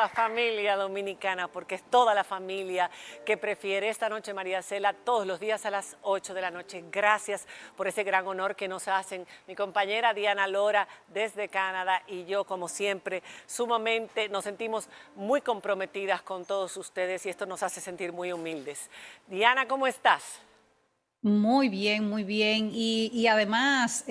la familia dominicana, porque es toda la familia que prefiere esta noche María Cela todos los días a las 8 de la noche. Gracias por ese gran honor que nos hacen mi compañera Diana Lora desde Canadá y yo, como siempre, sumamente nos sentimos muy comprometidas con todos ustedes y esto nos hace sentir muy humildes. Diana, ¿cómo estás? Muy bien, muy bien. Y además,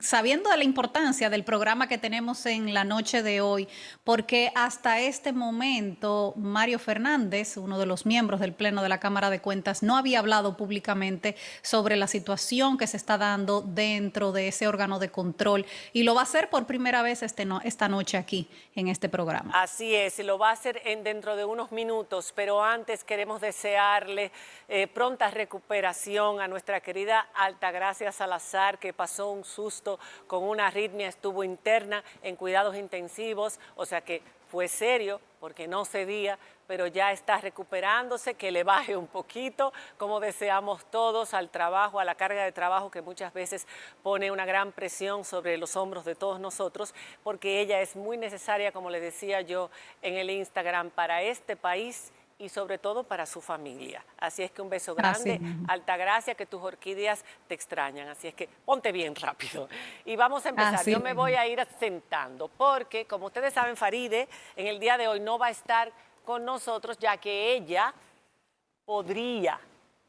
sabiendo de la importancia del programa que tenemos en la noche de hoy, porque hasta este momento Mario Fernández, uno de los miembros del Pleno de la Cámara de Cuentas, no había hablado públicamente sobre la situación que se está dando dentro de ese órgano de control y lo va a hacer por primera vez esta noche aquí en este programa. Así es, y lo va a hacer dentro de unos minutos, pero antes queremos desearle pronta recuperación a nuestra querida Altagracia Salazar, que pasó un susto con una arritmia, estuvo interna en cuidados intensivos, o sea que fue serio porque no cedía, pero ya está recuperándose, que le baje un poquito, como deseamos todos, al trabajo, a la carga de trabajo que muchas veces pone una gran presión sobre los hombros de todos nosotros, porque ella es muy necesaria, como le decía yo en el Instagram, para este país y sobre todo para su familia. Así es que un beso Así grande, mismo. Altagracia, que tus orquídeas te extrañan, así es que ponte bien rápido. Y vamos a empezar, Así yo me voy mismo. a ir sentando, porque como ustedes saben, Faride en el día de hoy no va a estar con nosotros, ya que ella podría,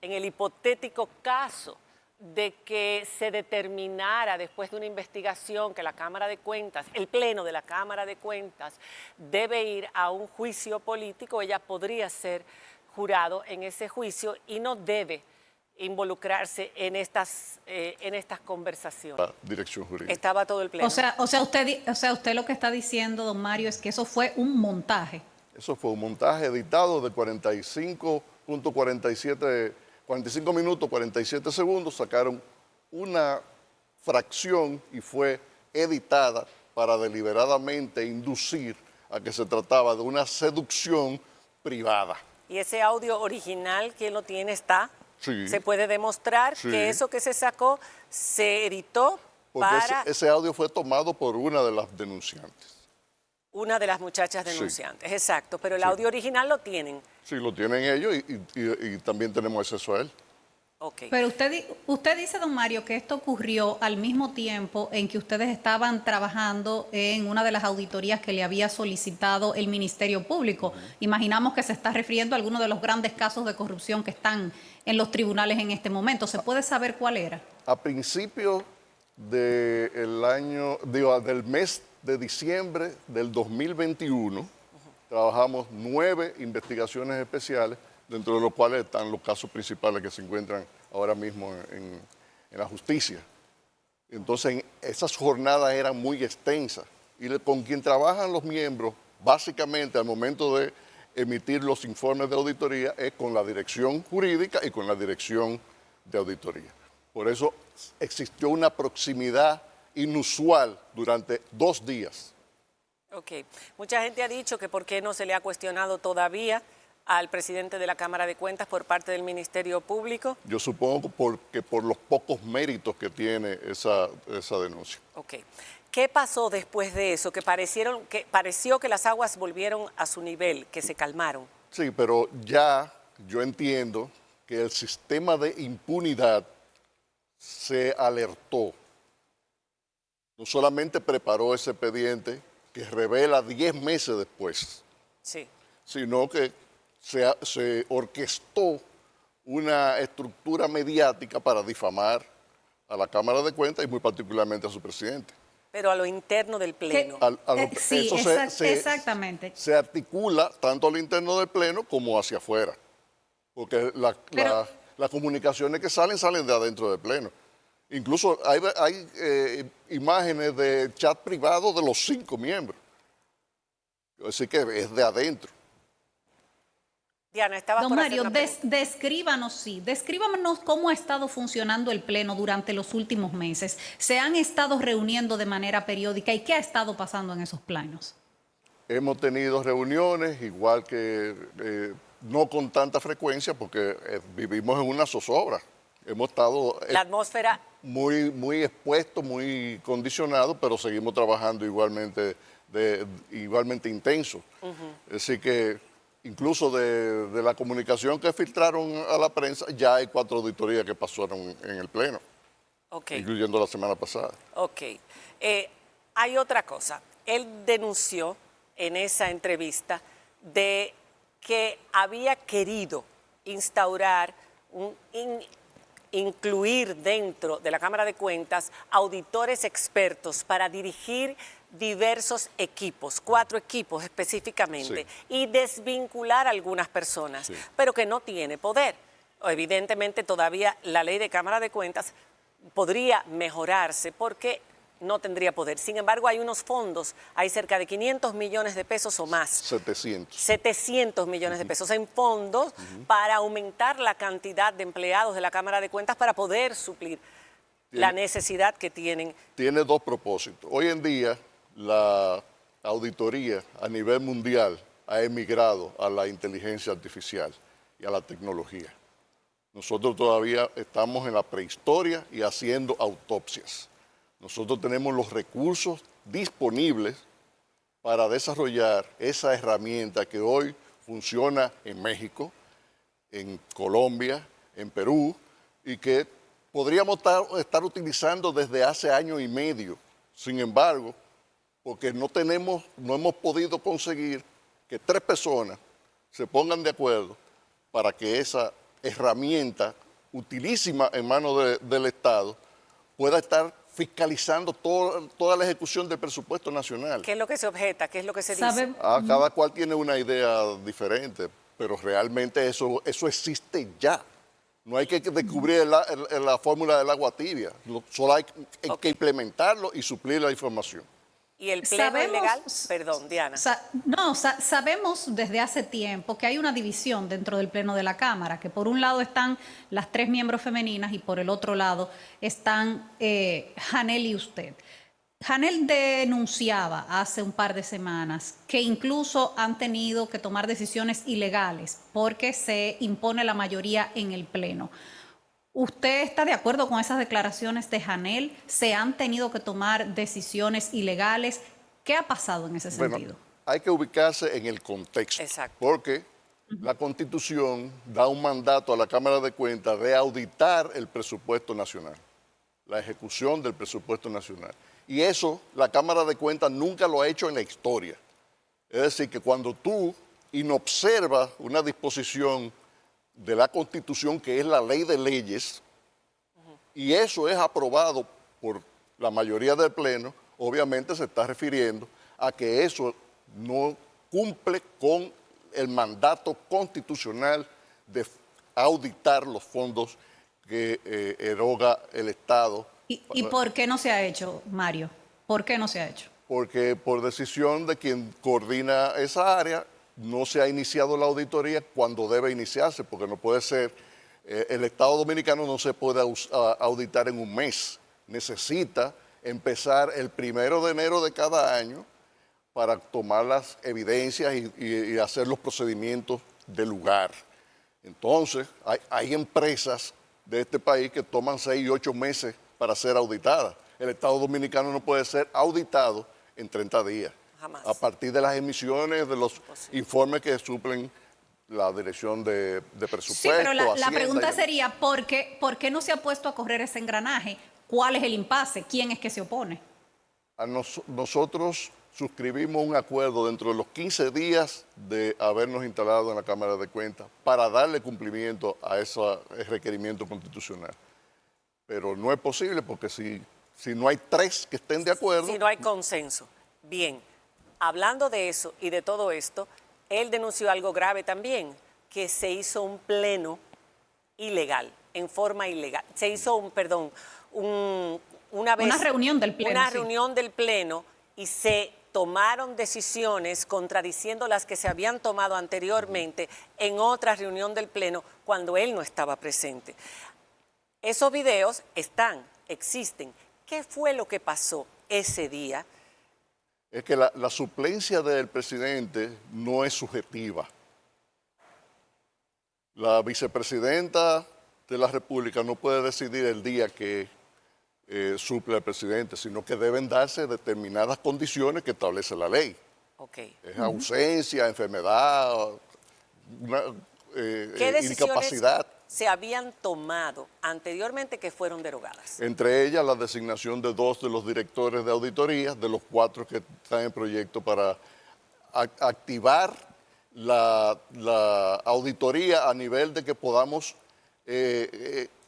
en el hipotético caso de que se determinara después de una investigación que la Cámara de Cuentas, el Pleno de la Cámara de Cuentas, debe ir a un juicio político, ella podría ser jurado en ese juicio y no debe involucrarse en estas conversaciones. La dirección jurídica. Estaba todo el Pleno. Usted lo que está diciendo, don Mario, es que eso fue un montaje. Eso fue un montaje editado de 45 minutos, 47 segundos. Sacaron una fracción y fue editada para deliberadamente inducir a que se trataba de una seducción privada. Y ese audio original, ¿quién lo tiene? Está. Sí. Se puede demostrar Sí. que eso que se sacó se editó Porque para ese audio fue tomado por una de las denunciantes. una de las muchachas Sí. denunciantes. Exacto, pero el Sí. audio original lo tienen. Sí, lo tienen ellos y también tenemos acceso a él. Ok. Pero usted dice, don Mario, que esto ocurrió al mismo tiempo en que ustedes estaban trabajando en una de las auditorías que le había solicitado el Ministerio Público. Imaginamos que se está refiriendo a alguno de los grandes casos de corrupción que están en los tribunales en este momento. ¿Se puede saber cuál era? A principios del mes de diciembre del 2021, trabajamos 9 investigaciones especiales, dentro de los cuales están los casos principales que se encuentran ahora mismo en la justicia. Entonces, esas jornadas eran muy extensas y con quien trabajan los miembros, básicamente al momento de emitir los informes de auditoría, es con la dirección jurídica y con la dirección de auditoría. Por eso existió una proximidad inusual durante 2 días. Ok. Mucha gente ha dicho que por qué no se le ha cuestionado todavía al presidente de la Cámara de Cuentas por parte del Ministerio Público. Yo supongo porque por los pocos méritos que tiene esa denuncia. Ok. ¿Qué pasó después de eso? Que pareció que las aguas volvieron a su nivel, que se calmaron. Sí, pero ya yo entiendo que el sistema de impunidad se alertó. No solamente preparó ese expediente que revela 10 meses después, Sí. sino que se orquestó una estructura mediática para difamar a la Cámara de Cuentas y muy particularmente a su presidente. Pero a lo interno del Pleno. Sí, Eso exactamente. se articula tanto al interno del Pleno como hacia afuera, porque las comunicaciones que salen de adentro del Pleno. Incluso hay imágenes de chat privado de los 5 miembros, así que es de adentro. Diana, estabas Don por hacer Mario, una pregunta. descríbanos cómo ha estado funcionando el Pleno durante los últimos meses. ¿Se han estado reuniendo de manera periódica y qué ha estado pasando en esos plenos? Hemos tenido reuniones, igual que no con tanta frecuencia, porque vivimos en una zozobra. Hemos estado... La atmósfera muy expuestos, muy condicionados, pero seguimos trabajando igualmente intenso. Así que incluso de la comunicación que filtraron a la prensa, ya hay 4 auditorías que pasaron en el Pleno, incluyendo la semana pasada. Ok. Hay otra cosa. Él denunció en esa entrevista de que había querido instaurar incluir dentro de la Cámara de Cuentas auditores expertos para dirigir diversos equipos, 4 equipos específicamente, y desvincular a algunas personas, pero que no tiene poder. Evidentemente todavía la ley de Cámara de Cuentas podría mejorarse porque no tendría poder. Sin embargo, hay unos fondos, hay cerca de 500 millones de pesos o más. 700 millones de pesos en fondos para aumentar la cantidad de empleados de la Cámara de Cuentas para poder suplir la necesidad que tienen. Tiene 2 propósitos. Hoy en día, la auditoría a nivel mundial ha emigrado a la inteligencia artificial y a la tecnología. Nosotros todavía estamos en la prehistoria y haciendo autopsias. Nosotros tenemos los recursos disponibles para desarrollar esa herramienta que hoy funciona en México, en Colombia, en Perú, y que podríamos estar utilizando desde hace año y medio. Sin embargo, porque no hemos podido conseguir que 3 personas se pongan de acuerdo para que esa herramienta utilísima en manos del Estado pueda estar fiscalizando toda la ejecución del presupuesto nacional. ¿Qué es lo que se objeta? ¿Qué es lo que se dice? Cada cual tiene una idea diferente, pero realmente eso existe ya. No hay que descubrir la fórmula del agua tibia, solo hay que implementarlo y suplir la información. ¿Y el pleno ilegal? Perdón, Diana. Sabemos desde hace tiempo que hay una división dentro del Pleno de la Cámara, que por un lado están las 3 miembros femeninas y por el otro lado están Janel y usted. Janel denunciaba hace un par de semanas que incluso han tenido que tomar decisiones ilegales porque se impone la mayoría en el Pleno. ¿Usted está de acuerdo con esas declaraciones de Janel? ¿Se han tenido que tomar decisiones ilegales? ¿Qué ha pasado en ese sentido? Hay que ubicarse en el contexto. Exacto. Porque la Constitución da un mandato a la Cámara de Cuentas de auditar el presupuesto nacional, la ejecución del presupuesto nacional. Y eso la Cámara de Cuentas nunca lo ha hecho en la historia. Es decir, que cuando tú inobservas una disposición de la Constitución, que es la ley de leyes, y eso es aprobado por la mayoría del Pleno, obviamente se está refiriendo a que eso no cumple con el mandato constitucional de auditar los fondos que eroga el Estado. ¿Y por qué no se ha hecho, Mario? ¿Por qué no se ha hecho? Porque por decisión de quien coordina esa área, no se ha iniciado la auditoría cuando debe iniciarse, porque no puede ser, el Estado Dominicano no se puede auditar en un mes. Necesita empezar el 1 de enero de cada año para tomar las evidencias y hacer los procedimientos del lugar. Entonces, hay empresas de este país que toman 6 y 8 meses para ser auditadas. El Estado Dominicano no puede ser auditado en 30 días. Jamás. A partir de las emisiones, de los informes que suplen la Dirección de Presupuesto. Sí, pero la pregunta sería, ¿por qué no se ha puesto a correr ese engranaje? ¿Cuál es el impasse? ¿Quién es que se opone? Nosotros suscribimos un acuerdo dentro de los 15 días de habernos instalado en la Cámara de Cuentas para darle cumplimiento a ese requerimiento constitucional. Pero no es posible porque si no hay 3 que estén de acuerdo... Si no hay consenso. Bien. Hablando de eso y de todo esto, él denunció algo grave también, que se hizo un pleno ilegal, en forma ilegal. Se hizo una reunión del pleno. Una reunión del pleno y se tomaron decisiones contradiciendo las que se habían tomado anteriormente en otra reunión del pleno cuando él no estaba presente. Esos videos existen. ¿Qué fue lo que pasó ese día? Es que la suplencia del presidente no es subjetiva. La vicepresidenta de la República no puede decidir el día que suple al presidente, sino que deben darse determinadas condiciones que establece la ley. Ok. Es ausencia, enfermedad, una ¿Qué decisiones incapacidad. se habían tomado anteriormente que fueron derogadas? Entre ellas la designación de 2 de los directores de auditoría, de los 4 que están en proyecto para activar la auditoría a nivel de que podamos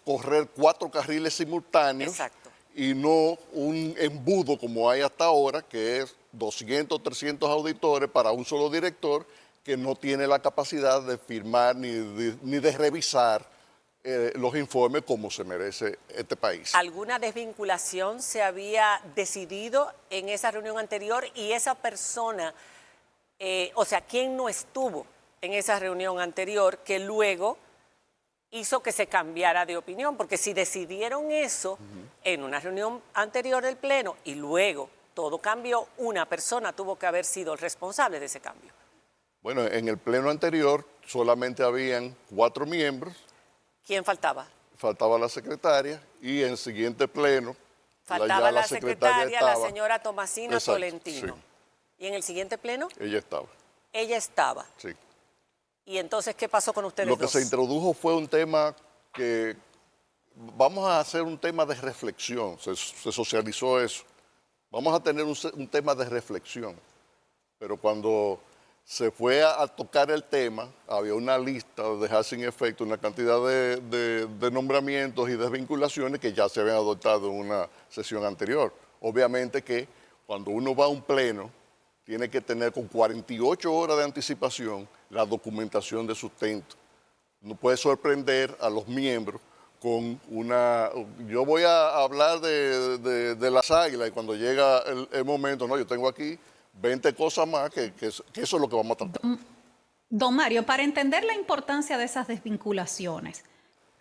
correr 4 carriles simultáneos. Exacto. Y no un embudo como hay hasta ahora, que es 200, 300 auditores para un solo director que no tiene la capacidad de firmar ni de revisar los informes como se merece este país. ¿Alguna desvinculación se había decidido en esa reunión anterior y esa persona, o sea, quién no estuvo en esa reunión anterior que luego hizo que se cambiara de opinión? Porque si decidieron eso en una reunión anterior del Pleno y luego todo cambió, una persona tuvo que haber sido el responsable de ese cambio. Bueno, en el Pleno anterior solamente habían 4 miembros. ¿Quién faltaba? Faltaba la secretaria y en el siguiente Pleno Faltaba ya la secretaria, la estaba. señora Tomasina Exacto, Tolentino. sí. ¿Y en el siguiente Pleno? Ella estaba, Ella estaba. sí. ¿Y entonces qué pasó con ustedes Lo que dos? se introdujo fue un tema que vamos a hacer un tema de reflexión, se socializó eso. Vamos a tener un tema de reflexión, pero cuando se fue a tocar el tema, había una lista de dejar sin efecto una cantidad de nombramientos y desvinculaciones que ya se habían adoptado en una sesión anterior. Obviamente que cuando uno va a un pleno, tiene que tener con 48 horas de anticipación la documentación de sustento. No puede sorprender a los miembros con una... Yo voy a hablar de las águilas y cuando llega el momento, no, yo tengo aquí 20 cosas más que eso es lo que vamos a tratar. Don Mario, para entender la importancia de esas desvinculaciones,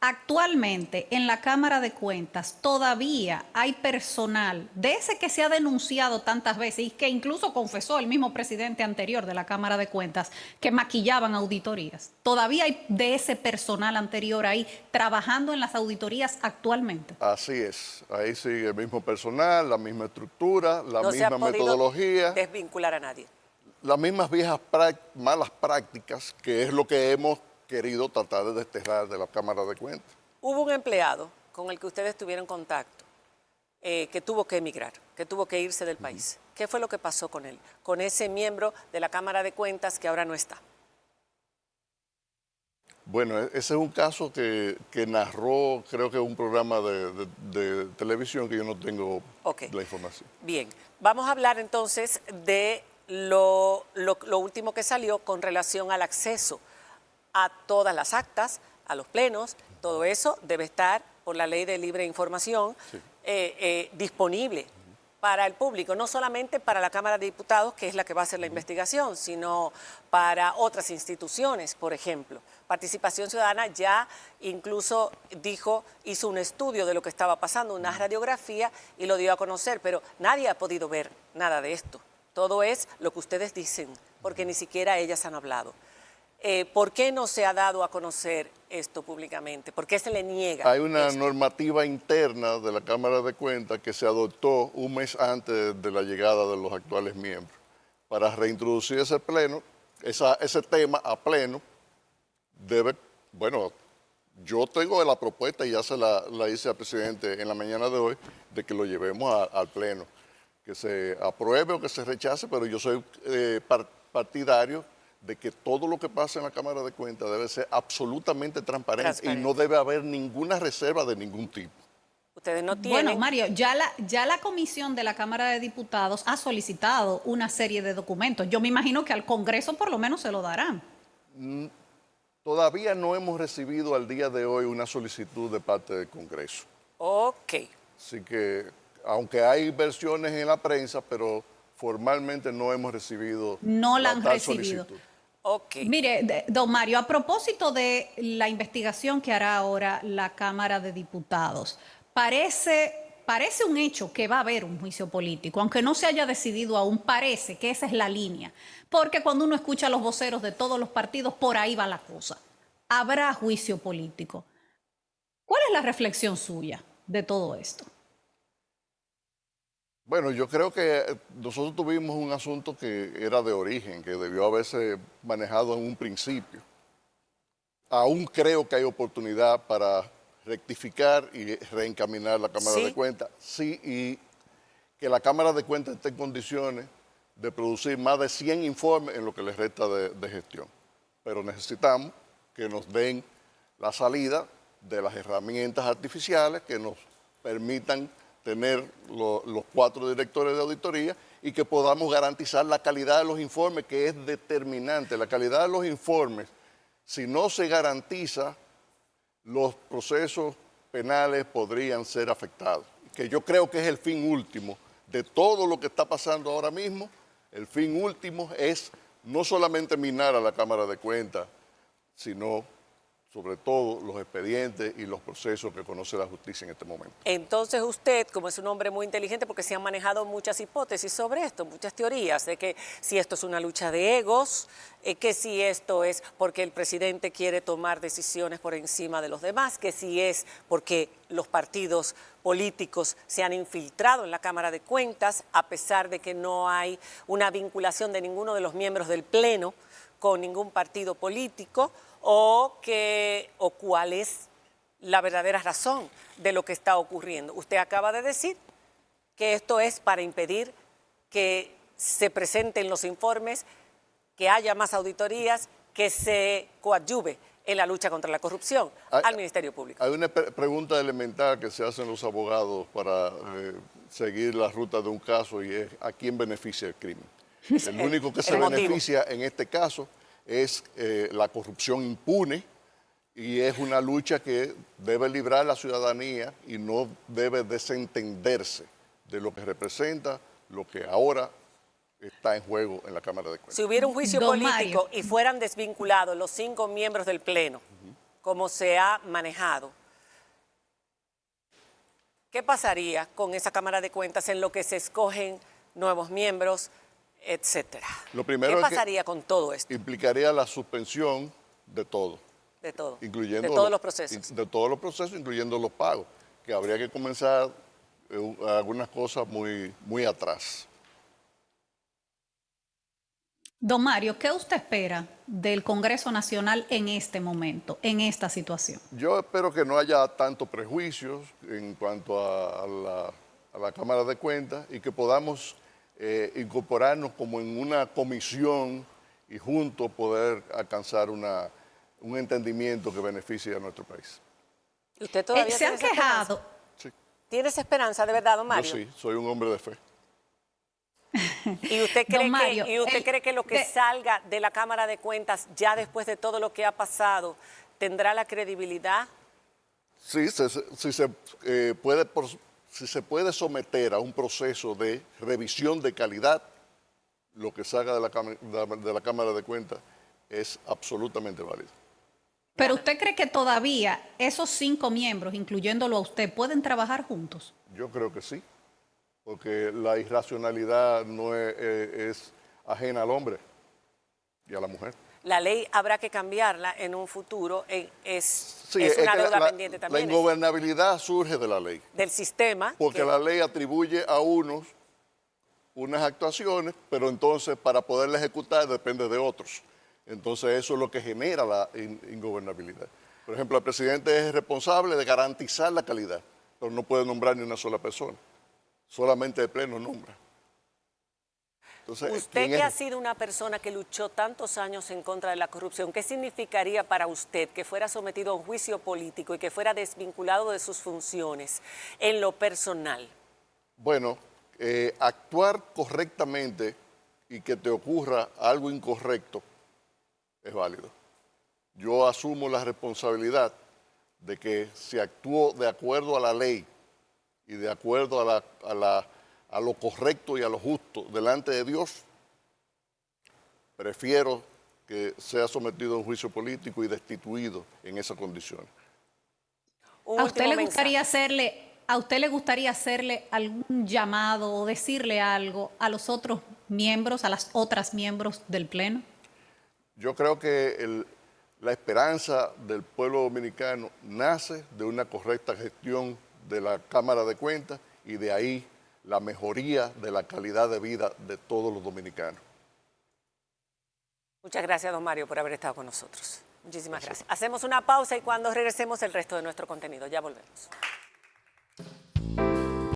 actualmente en la Cámara de Cuentas todavía hay personal de ese que se ha denunciado tantas veces y que incluso confesó el mismo presidente anterior de la Cámara de Cuentas que maquillaban auditorías. Todavía hay de ese personal anterior ahí trabajando en las auditorías actualmente. Así es, ahí sigue el mismo personal, la misma estructura, la No se ha misma podido metodología, desvincular a nadie. las mismas viejas malas prácticas, que es lo que hemos querido tratar de desterrar de la Cámara de Cuentas. Hubo un empleado con el que ustedes tuvieron contacto que tuvo que emigrar, que tuvo que irse del país. ¿Qué fue lo que pasó con él? Con ese miembro de la Cámara de Cuentas que ahora no está. Bueno, ese es un caso que narró, creo que un programa de televisión que yo no tengo la información. Bien, vamos a hablar entonces de lo último que salió con relación al acceso a todas las actas, a los plenos. Todo eso debe estar, por la ley de libre información, disponible para el público, no solamente para la Cámara de Diputados, que es la que va a hacer la investigación, sino para otras instituciones, por ejemplo. Participación Ciudadana ya incluso hizo un estudio de lo que estaba pasando, una radiografía, y lo dio a conocer, pero nadie ha podido ver nada de esto. Todo es lo que ustedes dicen, porque ni siquiera ellas han hablado. ¿Por qué no se ha dado a conocer esto públicamente? ¿Por qué se le niega? Hay una esto? normativa interna de la Cámara de Cuentas que se adoptó un mes antes de la llegada de los actuales miembros. Para reintroducir ese pleno, ese tema a pleno, yo tengo la propuesta y ya se la hice al presidente en la mañana de hoy, de que lo llevemos al pleno, que se apruebe o que se rechace, pero yo soy partidario de que todo lo que pasa en la Cámara de Cuentas debe ser absolutamente transparente y no debe haber ninguna reserva de ningún tipo. Ustedes no tienen... Bueno, Mario, ya la comisión de la Cámara de Diputados ha solicitado una serie de documentos. Yo me imagino que al Congreso por lo menos se lo darán. Todavía no hemos recibido al día de hoy una solicitud de parte del Congreso. Ok. Así que, aunque hay versiones en la prensa, pero formalmente no hemos recibido tal solicitud. Okay. Mire, don Mario, a propósito de la investigación que hará ahora la Cámara de Diputados, parece un hecho que va a haber un juicio político, aunque no se haya decidido aún, parece que esa es la línea, porque cuando uno escucha a los voceros de todos los partidos, por ahí va la cosa. Habrá juicio político. ¿Cuál es la reflexión suya de todo esto? Bueno, yo creo que nosotros tuvimos un asunto que era de origen, que debió haberse manejado en un principio. Aún creo que hay oportunidad para rectificar y reencaminar la Cámara de Sí. Cuentas, sí, y que la Cámara de Cuentas esté en condiciones de producir más de 100 informes en lo que les resta de gestión. Pero necesitamos que nos den la salida de las herramientas artificiales que nos permitan tener los 4 directores de auditoría y que podamos garantizar la calidad de los informes, que es determinante. La calidad de los informes, si no se garantiza, los procesos penales podrían ser afectados. Que yo creo que es el fin último de todo lo que está pasando ahora mismo. El fin último es no solamente minar a la Cámara de Cuentas, sino sobre todo los expedientes y los procesos que conoce la justicia en este momento. Entonces usted, como es un hombre muy inteligente, porque se han manejado muchas hipótesis sobre esto, muchas teorías de que si esto es una lucha de egos, que si esto es porque el presidente quiere tomar decisiones por encima de los demás, que si es porque los partidos políticos se han infiltrado en la Cámara de Cuentas, a pesar de que no hay una vinculación de ninguno de los miembros del Pleno con ningún partido político, o cuál es la verdadera razón de lo que está ocurriendo. Usted acaba de decir que esto es para impedir que se presenten los informes, que haya más auditorías, que se coadyuve en la lucha contra la corrupción al Ministerio Público. Hay una pregunta elemental que se hacen los abogados para seguir la ruta de un caso, y es ¿a quién beneficia el crimen? El único que se beneficia en este caso es la corrupción impune, y es una lucha que debe librar la ciudadanía y no debe desentenderse de lo que representa lo que ahora está en juego en la Cámara de Cuentas. Si hubiera un juicio Don político Mario. y fueran desvinculados los 5 miembros del Pleno, como se ha manejado, ¿qué pasaría con esa Cámara de Cuentas en lo que se escogen nuevos miembros, etcétera? Lo primero ¿Qué es que pasaría con todo esto? implicaría la suspensión de todo, De todo. incluyendo de todos los procesos. De todos los procesos, incluyendo los pagos, que habría que comenzar algunas cosas muy atrás. Don Mario, ¿qué usted espera del Congreso Nacional en este momento, en esta situación? Yo espero que no haya tantos prejuicios en cuanto a la Cámara de Cuentas, y que podamos incorporarnos como en una comisión y juntos poder alcanzar un entendimiento que beneficie a nuestro país. ¿Usted todavía Se han tiene esa esperanza? quejado. Sí, ¿Tiene esa esperanza de verdad, don yo Mario? sí, soy un hombre de fe. ¿Y usted cree, Don Mario, cree que lo que salga de la Cámara de Cuentas, ya después de todo lo que ha pasado, tendrá la credibilidad? Sí, si se puede someter a un proceso de revisión de calidad, lo que salga de la Cámara de Cuentas es absolutamente válido. Pero ¿usted cree que todavía esos 5 miembros, incluyéndolo a usted, pueden trabajar juntos? Yo creo que sí, porque la irracionalidad no es ajena al hombre y a la mujer. La ley habrá que cambiarla en un futuro, es Sí, una que deuda pendiente la también. ingobernabilidad surge de la ley, Del sistema. porque la ley atribuye a unos unas actuaciones, pero entonces para poderla ejecutar depende de otros. Entonces eso es lo que genera la ingobernabilidad. Por ejemplo, el presidente es responsable de garantizar la calidad, pero no puede nombrar ni una sola persona. Solamente el Pleno nombra. Entonces, Usted que ha sido una persona que luchó tantos años en contra de la corrupción, ¿qué significaría para usted que fuera sometido a un juicio político y que fuera desvinculado de sus funciones en lo personal? Bueno, actuar correctamente y que te ocurra algo incorrecto es válido. Yo asumo la responsabilidad de que si actuó de acuerdo a la ley y de acuerdo a lo correcto y a lo justo delante de Dios, prefiero que sea sometido a un juicio político y destituido en esa condición. ¿A usted le gustaría hacerle algún llamado o decirle algo a los otros miembros, a las otras miembros del Pleno? Yo creo que la esperanza del pueblo dominicano nace de una correcta gestión de la Cámara de Cuentas, y de ahí la mejoría de la calidad de vida de todos los dominicanos. Muchas gracias, don Mario, por haber estado con nosotros. Muchísimas gracias. Hacemos una pausa y cuando regresemos el resto de nuestro contenido. Ya volvemos.